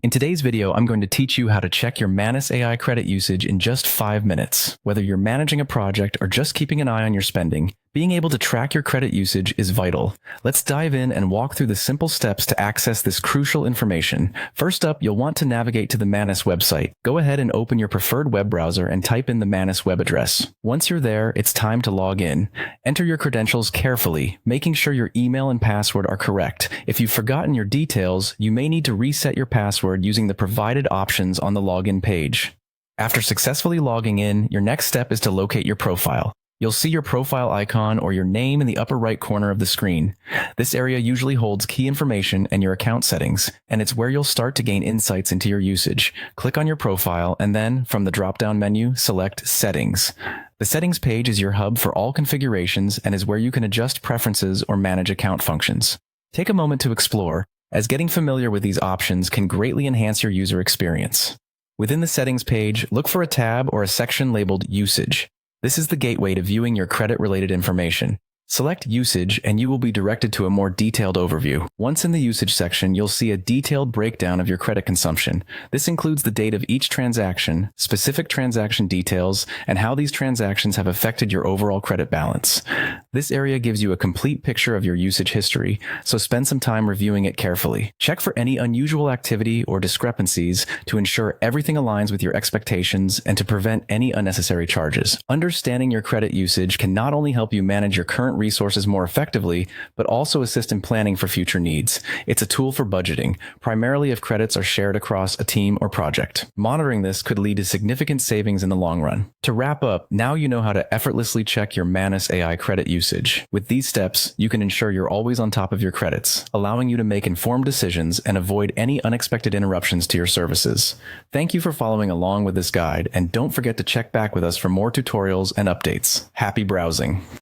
In today's video, I'm going to teach you how to check your Manus AI credit usage in just 5 minutes. Whether you're managing a project or just keeping an eye on your spending, being able to track your credit usage is vital. Let's dive in and walk through the simple steps to access this crucial information. First up, you'll want to navigate to the Manus website. Go ahead and open your preferred web browser and type in the Manus web address. Once you're there, it's time to log in. Enter your credentials carefully, making sure your email and password are correct. If you've forgotten your details, you may need to reset your password using the provided options on the login page. After successfully logging in, your next step is to locate your profile. You'll see your profile icon or your name in the upper right corner of the screen. This area usually holds key information and your account settings, and it's where you'll start to gain insights into your usage. Click on your profile and then, from the drop-down menu, select Settings. The Settings page is your hub for all configurations and is where you can adjust preferences or manage account functions. Take a moment to explore, as getting familiar with these options can greatly enhance your user experience. Within the Settings page, look for a tab or a section labeled Usage. This is the gateway to viewing your credit-related information. Select Usage and you will be directed to a more detailed overview. Once in the Usage section, you'll see a detailed breakdown of your credit consumption. This includes the date of each transaction, specific transaction details, and how these transactions have affected your overall credit balance. This area gives you a complete picture of your usage history, so spend some time reviewing it carefully. Check for any unusual activity or discrepancies to ensure everything aligns with your expectations and to prevent any unnecessary charges. Understanding your credit usage can not only help you manage your current resources more effectively, but also assist in planning for future needs. It's a tool for budgeting, primarily if credits are shared across a team or project. Monitoring this could lead to significant savings in the long run. To wrap up, now you know how to effortlessly check your Manus AI credit usage. With these steps, you can ensure you're always on top of your credits, allowing you to make informed decisions and avoid any unexpected interruptions to your services. Thank you for following along with this guide, and don't forget to check back with us for more tutorials and updates. Happy browsing!